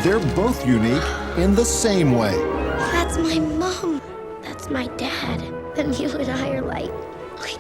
they're both unique in the same way. That's my mom. That's my dad. And you and I are like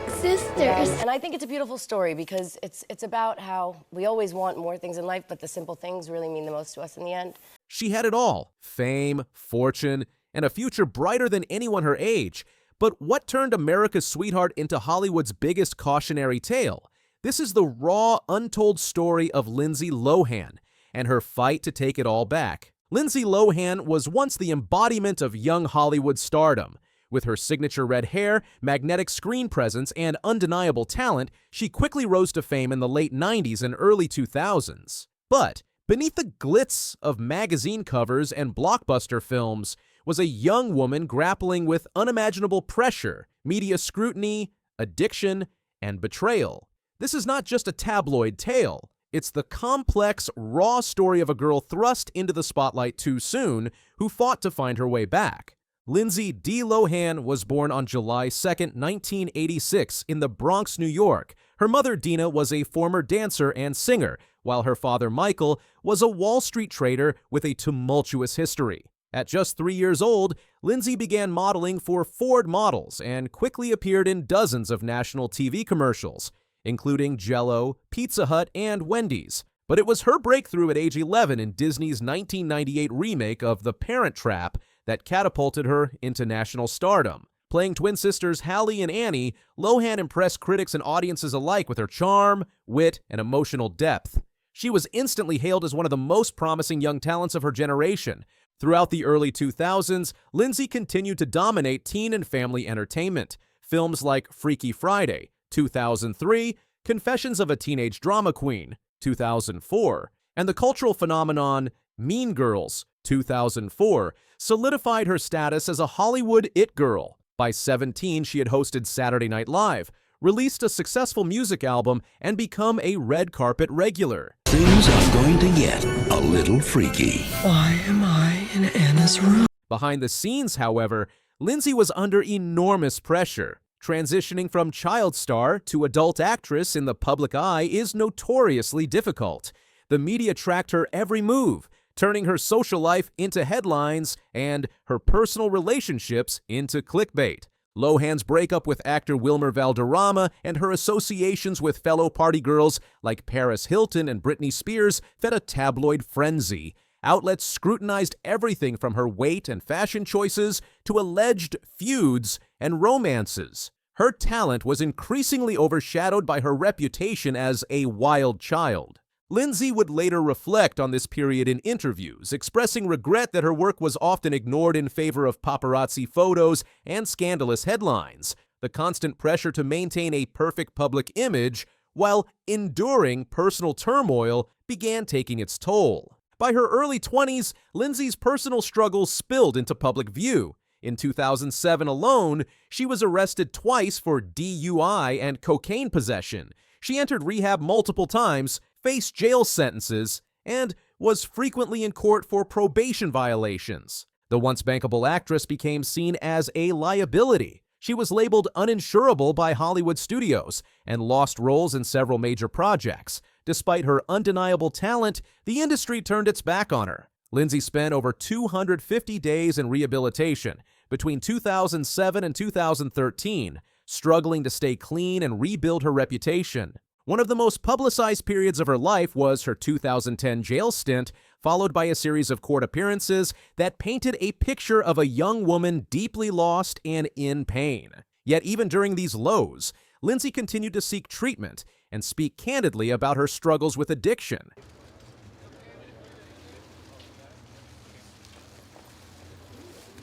sisters. And I think it's a beautiful story because it's about how we always want more things in life, but the simple things really mean the most to us in the end. She had it all: fame, fortune, and a future brighter than anyone her age. But what turned America's sweetheart into Hollywood's biggest cautionary tale? This is the raw, untold story of Lindsay Lohan and her fight to take it all back. Lindsay Lohan was once the embodiment of young Hollywood stardom. With her signature red hair, magnetic screen presence, and undeniable talent, she quickly rose to fame in the late 90s and early 2000s. But beneath the glitz of magazine covers and blockbuster films was a young woman grappling with unimaginable pressure, media scrutiny, addiction, and betrayal. This is not just a tabloid tale. It's the complex, raw story of a girl thrust into the spotlight too soon who fought to find her way back. Lindsay D. Lohan was born on July 2, 1986, in the Bronx, New York. Her mother, Dina, was a former dancer and singer, while her father, Michael, was a Wall Street trader with a tumultuous history. At just 3 years old, Lindsay began modeling for Ford models and quickly appeared in dozens of national TV commercials, including Jell-O, Pizza Hut, and Wendy's. But it was her breakthrough at age 11 in Disney's 1998 remake of The Parent Trap that catapulted her into national stardom. Playing twin sisters Hallie and Annie, Lohan impressed critics and audiences alike with her charm, wit, and emotional depth. She was instantly hailed as one of the most promising young talents of her generation. Throughout the early 2000s, Lindsay continued to dominate teen and family entertainment. Films like Freaky Friday, 2003, Confessions of a Teenage Drama Queen, 2004, and the cultural phenomenon Mean Girls, 2004, solidified her status as a Hollywood it girl. By 17, she had hosted Saturday Night Live, released a successful music album, and become a red carpet regular. Things are going to get a little freaky. Why am I in Anna's room? Behind the scenes, however, Lindsay was under enormous pressure. Transitioning from child star to adult actress in the public eye is notoriously difficult. The media tracked her every move, turning her social life into headlines and her personal relationships into clickbait. Lohan's breakup with actor Wilmer Valderrama and her associations with fellow party girls like Paris Hilton and Britney Spears fed a tabloid frenzy. Outlets scrutinized everything from her weight and fashion choices to alleged feuds and romances. Her talent was increasingly overshadowed by her reputation as a wild child. Lindsay would later reflect on this period in interviews, expressing regret that her work was often ignored in favor of paparazzi photos and scandalous headlines. The constant pressure to maintain a perfect public image while enduring personal turmoil began taking its toll. By her early 20s, Lindsay's personal struggles spilled into public view. In 2007 alone, she was arrested twice for DUI and cocaine possession. She entered rehab multiple times, faced jail sentences, and was frequently in court for probation violations. The once bankable actress became seen as a liability. She was labeled uninsurable by Hollywood studios and lost roles in several major projects. Despite her undeniable talent, the industry turned its back on her. Lindsay spent over 250 days in rehabilitation between 2007 and 2013, struggling to stay clean and rebuild her reputation. One of the most publicized periods of her life was her 2010 jail stint, followed by a series of court appearances that painted a picture of a young woman deeply lost and in pain. Yet even during these lows, Lindsay continued to seek treatment and speak candidly about her struggles with addiction.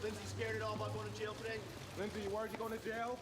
Lindsay, scared at all about going to jail today? Lindsay, you worried you're going to jail?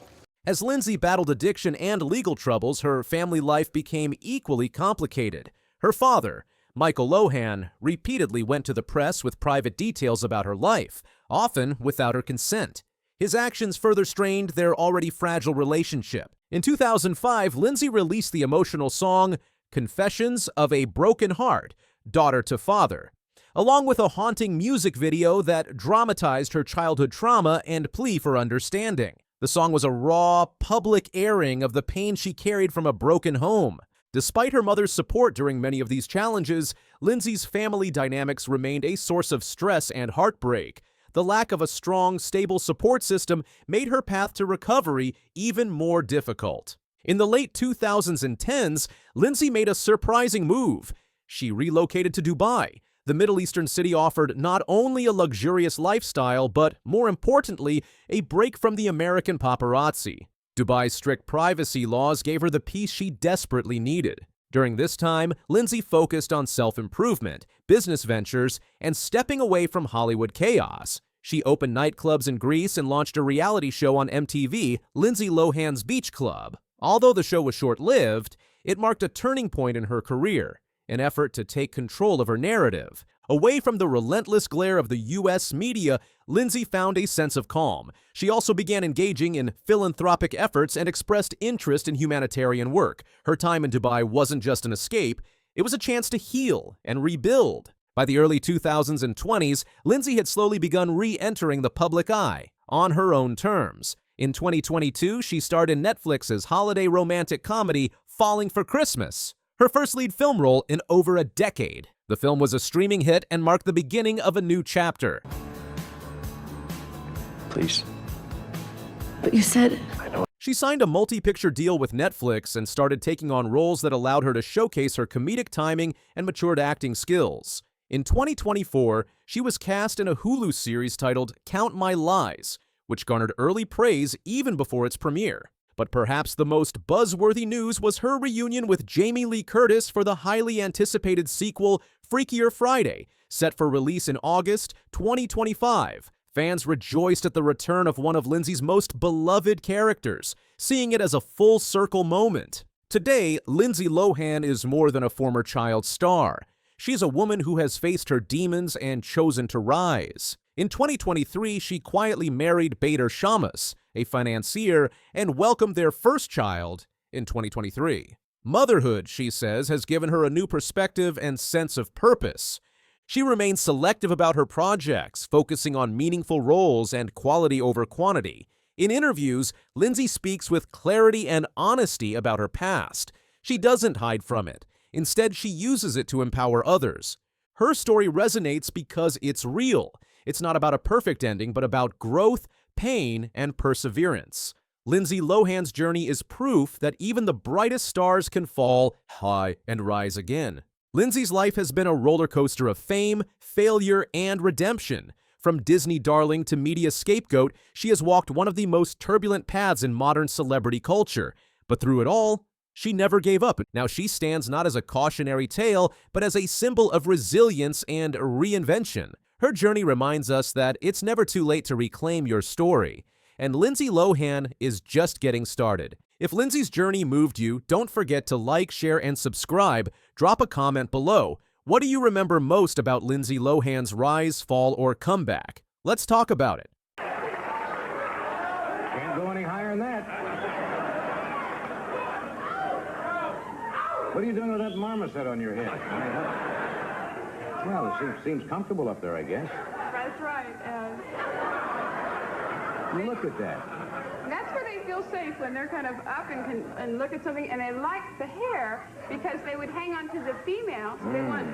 As Lindsay battled addiction and legal troubles, her family life became equally complicated. Her father, Michael Lohan, repeatedly went to the press with private details about her life, often without her consent. His actions further strained their already fragile relationship. In 2005, Lindsay released the emotional song Confessions of a Broken Heart, Daughter to Father, along with a haunting music video that dramatized her childhood trauma and plea for understanding. The song was a raw, public airing of the pain she carried from a broken home. Despite her mother's support during many of these challenges, Lindsay's family dynamics remained a source of stress and heartbreak. The lack of a strong, stable support system made her path to recovery even more difficult. In the late 2000s and 10s, Lindsay made a surprising move. She relocated to Dubai. The Middle Eastern city offered not only a luxurious lifestyle, but, more importantly, a break from the American paparazzi. Dubai's strict privacy laws gave her the peace she desperately needed. During this time, Lindsay focused on self-improvement, business ventures, and stepping away from Hollywood chaos. She opened nightclubs in Greece and launched a reality show on MTV, Lindsay Lohan's Beach Club. Although the show was short-lived, it marked a turning point in her career, an effort to take control of her narrative. Away from the relentless glare of the U.S. media, Lindsay found a sense of calm. She also began engaging in philanthropic efforts and expressed interest in humanitarian work. Her time in Dubai wasn't just an escape, it was a chance to heal and rebuild. By the early 2000s and 20s, Lindsay had slowly begun re-entering the public eye, on her own terms. In 2022, she starred in Netflix's holiday romantic comedy, Falling for Christmas, her first lead film role in over a decade. The film was a streaming hit and marked the beginning of a new chapter. Please. But you said... She signed a multi-picture deal with Netflix and started taking on roles that allowed her to showcase her comedic timing and matured acting skills. In 2024, she was cast in a Hulu series titled Count My Lies, which garnered early praise even before its premiere. But perhaps the most buzzworthy news was her reunion with Jamie Lee Curtis for the highly anticipated sequel Freakier Friday, set for release in August 2025. Fans rejoiced at the return of one of Lindsay's most beloved characters, seeing it as a full-circle moment. Today, Lindsay Lohan is more than a former child star. She's a woman who has faced her demons and chosen to rise. In 2023, she quietly married Bader Shamus, a financier, and welcomed their first child in 2023. Motherhood, she says, has given her a new perspective and sense of purpose. She remains selective about her projects, focusing on meaningful roles and quality over quantity. In interviews, Lindsay speaks with clarity and honesty about her past. She doesn't hide from it. Instead, she uses it to empower others. Her story resonates because it's real. It's not about a perfect ending, but about growth, pain, and perseverance. Lindsay Lohan's journey is proof that even the brightest stars can fall high and rise again. Lindsay's life has been a roller coaster of fame, failure, and redemption. From Disney darling to media scapegoat, she has walked one of the most turbulent paths in modern celebrity culture. But through it all, she never gave up. Now she stands not as a cautionary tale, but as a symbol of resilience and reinvention. Her journey reminds us that it's never too late to reclaim your story. And Lindsay Lohan is just getting started. If Lindsay's journey moved you, don't forget to like, share, and subscribe. Drop a comment below. What do you remember most about Lindsay Lohan's rise, fall, or comeback? Let's talk about it. Can't go any higher than that. What are you doing with that marmoset on your head? Well, it seems comfortable up there, I guess. That's right. Look at that. That's where they feel safe, when they're kind of up and look at something, and they like the hair because they would hang on to the female. So they want.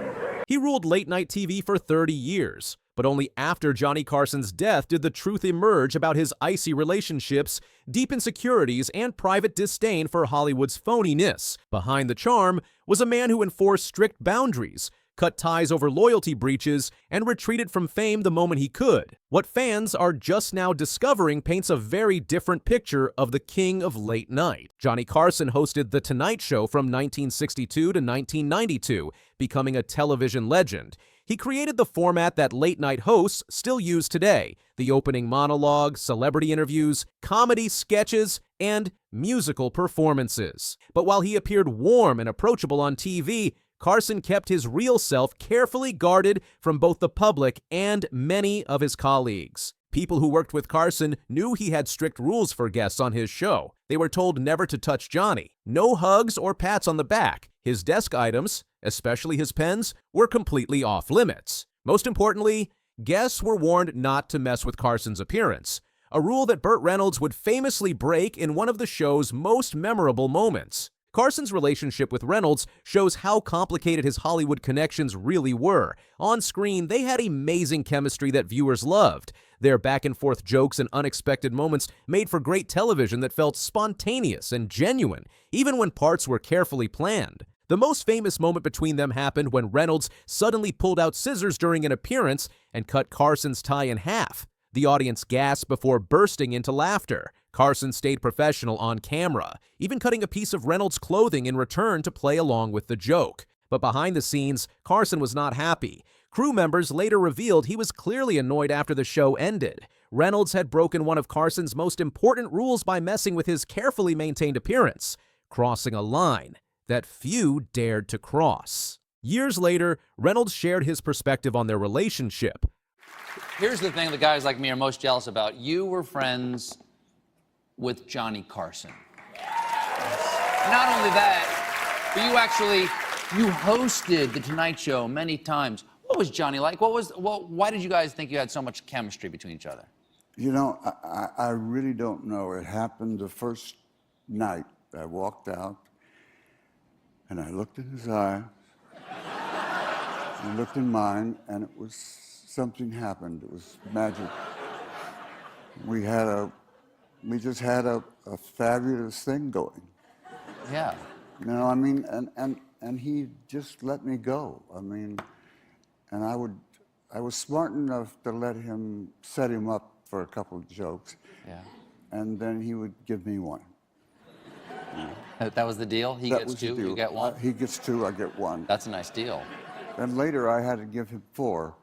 He ruled late-night TV for 30 years, but only after Johnny Carson's death did the truth emerge about his icy relationships, deep insecurities, and private disdain for Hollywood's phoniness. Behind the charm was a man who enforced strict boundaries, cut ties over loyalty breaches, and retreated from fame the moment he could. What fans are just now discovering paints a very different picture of the king of late night. Johnny Carson hosted The Tonight Show from 1962 to 1992, becoming a television legend. He created the format that late-night hosts still use today: the opening monologue, celebrity interviews, comedy sketches, and musical performances. But while he appeared warm and approachable on TV, Carson kept his real self carefully guarded from both the public and many of his colleagues. People who worked with Carson knew he had strict rules for guests on his show. They were told never to touch Johnny. No hugs or pats on the back. His desk items, especially his pens, were completely off limits. Most importantly, guests were warned not to mess with Carson's appearance, a rule that Burt Reynolds would famously break in one of the show's most memorable moments. Carson's relationship with Reynolds shows how complicated his Hollywood connections really were. On screen, they had amazing chemistry that viewers loved. Their back-and-forth jokes and unexpected moments made for great television that felt spontaneous and genuine, even when parts were carefully planned. The most famous moment between them happened when Reynolds suddenly pulled out scissors during an appearance and cut Carson's tie in half. The audience gasped before bursting into laughter. Carson stayed professional on camera, even cutting a piece of Reynolds' clothing in return to play along with the joke. But behind the scenes, Carson was not happy. Crew members later revealed he was clearly annoyed after the show ended. Reynolds had broken one of Carson's most important rules by messing with his carefully maintained appearance, crossing a line that few dared to cross. Years later, Reynolds shared his perspective on their relationship. Here's the thing that guys like me are most jealous about. You were friends with Johnny Carson. Not only that, but you hosted The Tonight Show many times. What was Johnny like? Why did you guys think you had so much chemistry between each other? You know, I really don't know. It happened the first night. I walked out, and I looked in his eyes, and he looked in mine, and it was something happened. It was magic. We just had a fabulous thing going. Yeah. You know, I mean, and he just let me go. I mean, and I was smart enough to let him set him up for a couple of jokes. Yeah. And then he would give me one. That was the deal? He gets two, you get one? He gets two, I get one. That's a nice deal. And later I had to give him 4.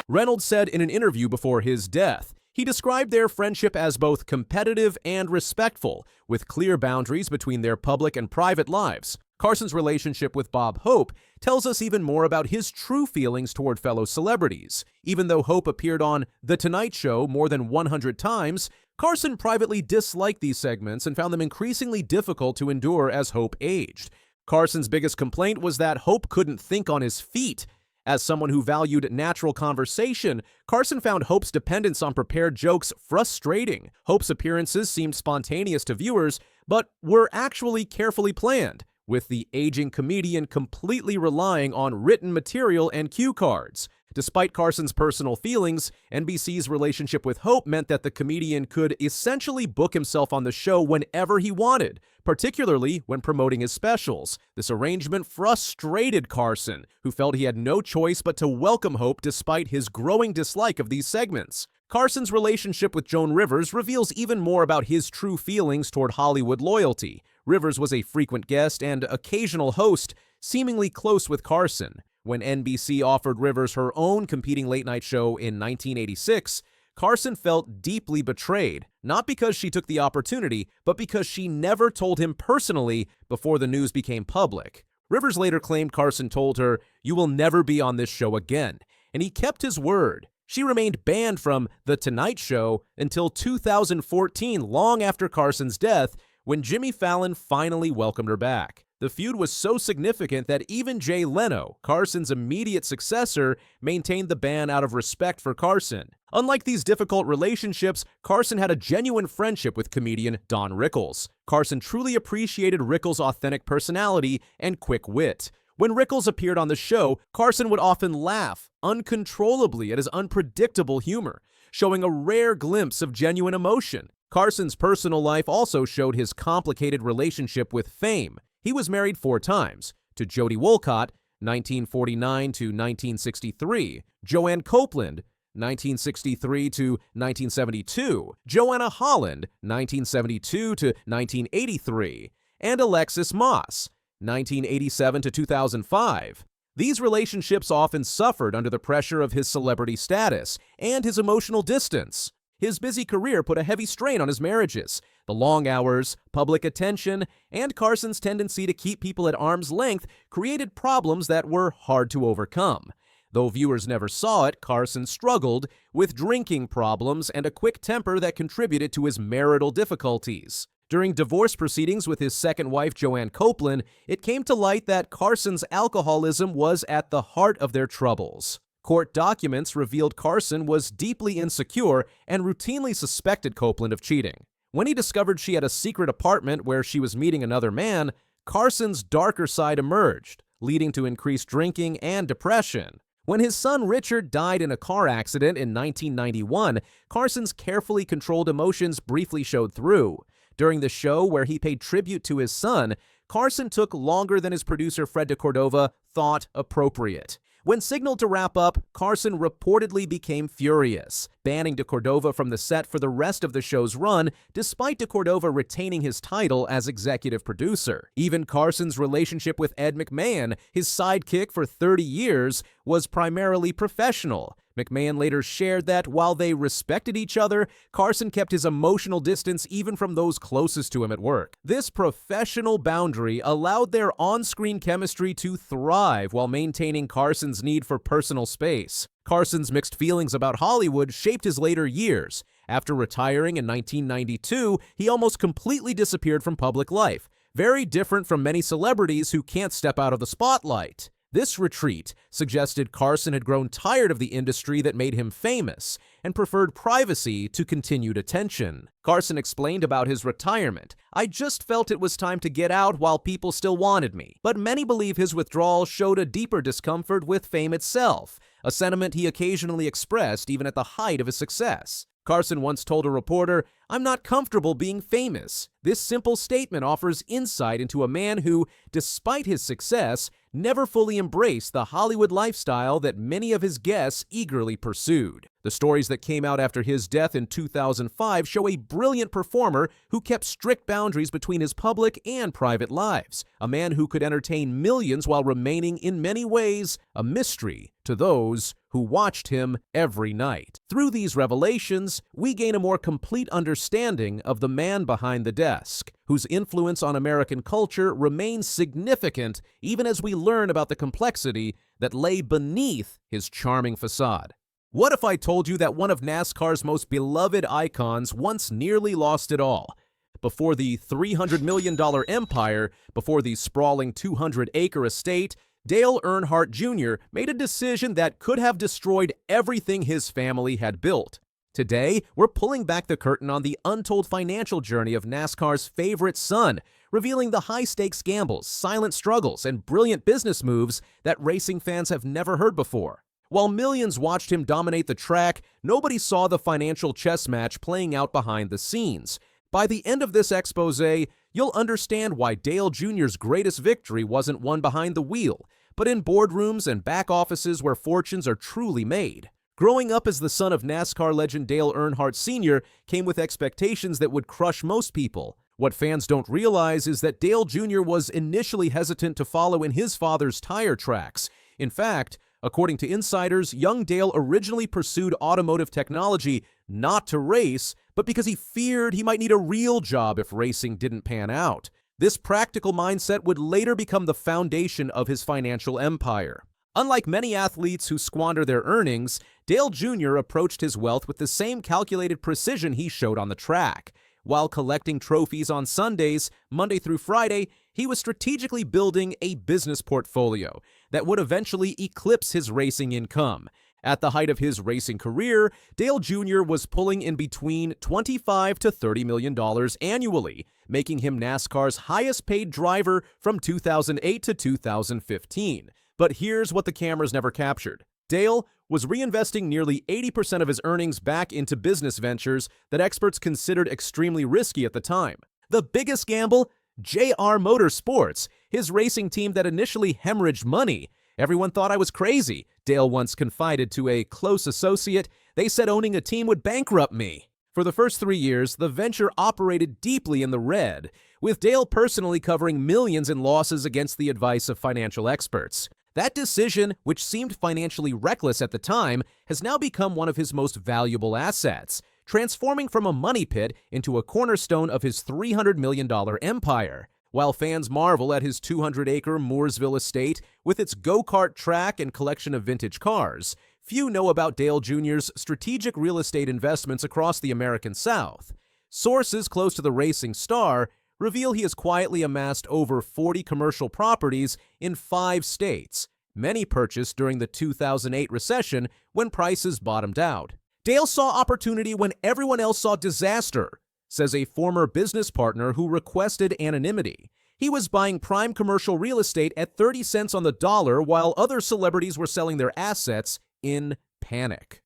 Reynolds said in an interview before his death, he described their friendship as both competitive and respectful, with clear boundaries between their public and private lives. Carson's relationship with Bob Hope tells us even more about his true feelings toward fellow celebrities. Even though Hope appeared on The Tonight Show more than 100 times, Carson privately disliked these segments and found them increasingly difficult to endure as Hope aged. Carson's biggest complaint was that Hope couldn't think on his feet. As someone who valued natural conversation, Carson found Hope's dependence on prepared jokes frustrating. Hope's appearances seemed spontaneous to viewers, but were actually carefully planned, with the aging comedian completely relying on written material and cue cards. Despite Carson's personal feelings, NBC's relationship with Hope meant that the comedian could essentially book himself on the show whenever he wanted, particularly when promoting his specials. This arrangement frustrated Carson, who felt he had no choice but to welcome Hope despite his growing dislike of these segments. Carson's relationship with Joan Rivers reveals even more about his true feelings toward Hollywood loyalty. Rivers was a frequent guest and occasional host, seemingly close with Carson. When NBC offered Rivers her own competing late-night show in 1986, Carson felt deeply betrayed, not because she took the opportunity, but because she never told him personally before the news became public. Rivers later claimed Carson told her, "You will never be on this show again," and he kept his word. She remained banned from The Tonight Show until 2014, long after Carson's death, when Jimmy Fallon finally welcomed her back. The feud was so significant that even Jay Leno, Carson's immediate successor, maintained the ban out of respect for Carson. Unlike these difficult relationships, Carson had a genuine friendship with comedian Don Rickles. Carson truly appreciated Rickles' authentic personality and quick wit. When Rickles appeared on the show, Carson would often laugh uncontrollably at his unpredictable humor, showing a rare glimpse of genuine emotion. Carson's personal life also showed his complicated relationship with fame. He was married 4 times, to Jody Wolcott, 1949 to 1963, Joanne Copeland, 1963 to 1972, Joanna Holland, 1972 to 1983, and Alexis Moss, 1987 to 2005. These relationships often suffered under the pressure of his celebrity status and his emotional distance. His busy career put a heavy strain on his marriages. The long hours, public attention, and Carson's tendency to keep people at arm's length created problems that were hard to overcome. Though viewers never saw it, Carson struggled with drinking problems and a quick temper that contributed to his marital difficulties. During divorce proceedings with his second wife, Joanne Copeland, it came to light that Carson's alcoholism was at the heart of their troubles. Court documents revealed Carson was deeply insecure and routinely suspected Copeland of cheating. When he discovered she had a secret apartment where she was meeting another man, Carson's darker side emerged, leading to increased drinking and depression. When his son Richard died in a car accident in 1991, Carson's carefully controlled emotions briefly showed through. During the show where he paid tribute to his son, Carson took longer than his producer Fred de Cordova thought appropriate. When signaled to wrap up, Carson reportedly became furious, banning de Cordova from the set for the rest of the show's run, despite de Cordova retaining his title as executive producer. Even Carson's relationship with Ed McMahon, his sidekick for 30 years, was primarily professional. McMahon later shared that while they respected each other, Carson kept his emotional distance even from those closest to him at work. This professional boundary allowed their on-screen chemistry to thrive while maintaining Carson's need for personal space. Carson's mixed feelings about Hollywood shaped his later years. After retiring in 1992, he almost completely disappeared from public life, very different from many celebrities who can't step out of the spotlight. This retreat suggested Carson had grown tired of the industry that made him famous and preferred privacy to continued attention. Carson explained about his retirement, "I just felt it was time to get out while people still wanted me." But many believe his withdrawal showed a deeper discomfort with fame itself, a sentiment he occasionally expressed even at the height of his success. Carson once told a reporter, "I'm not comfortable being famous." This simple statement offers insight into a man who, despite his success, never fully embraced the Hollywood lifestyle that many of his guests eagerly pursued. The stories that came out after his death in 2005 show a brilliant performer who kept strict boundaries between his public and private lives, a man who could entertain millions while remaining in many ways a mystery to those who watched him every night. Through these revelations, we gain a more complete understanding of the man behind the desk, whose influence on American culture remains significant even as we learn about the complexity that lay beneath his charming facade. What if I told you that one of NASCAR's most beloved icons once nearly lost it all? Before the $300 million empire, before the sprawling 200-acre estate, Dale Earnhardt Jr. made a decision that could have destroyed everything his family had built. Today, we're pulling back the curtain on the untold financial journey of NASCAR's favorite son, revealing the high-stakes gambles, silent struggles, and brilliant business moves that racing fans have never heard before. While millions watched him dominate the track, nobody saw the financial chess match playing out behind the scenes. By the end of this exposé, you'll understand why Dale Jr.'s greatest victory wasn't won behind the wheel, but in boardrooms and back offices where fortunes are truly made. Growing up as the son of NASCAR legend Dale Earnhardt Sr. came with expectations that would crush most people. What fans don't realize is that Dale Jr. was initially hesitant to follow in his father's tire tracks. In fact, according to insiders, young Dale originally pursued automotive technology not to race, but because he feared he might need a real job if racing didn't pan out. This practical mindset would later become the foundation of his financial empire. Unlike many athletes who squander their earnings, Dale Jr. approached his wealth with the same calculated precision he showed on the track. While collecting trophies on Sundays, Monday through Friday, he was strategically building a business portfolio that would eventually eclipse his racing income. At the height of his racing career, Dale Jr. was pulling in between $25 to $30 million annually, making him NASCAR's highest-paid driver from 2008 to 2015. But here's what the cameras never captured. Dale was reinvesting nearly 80% of his earnings back into business ventures that experts considered extremely risky at the time. The biggest gamble? JR Motorsports, his racing team that initially hemorrhaged money. "Everyone thought I was crazy," Dale once confided to a close associate. "They said owning a team would bankrupt me." For the first 3 years, the venture operated deeply in the red, with Dale personally covering millions in losses against the advice of financial experts. That decision, which seemed financially reckless at the time, has now become one of his most valuable assets, transforming from a money pit into a cornerstone of his $300 million empire. While fans marvel at his 200-acre Mooresville estate with its go-kart track and collection of vintage cars, few know about Dale Jr.'s strategic real estate investments across the American South. Sources close to the racing star reveal he has quietly amassed over 40 commercial properties in 5 states, many purchased during the 2008 recession when prices bottomed out. Dale saw opportunity when everyone else saw disaster. says a former business partner who requested anonymity. He was buying prime commercial real estate at 30 cents on the dollar while other celebrities were selling their assets in panic.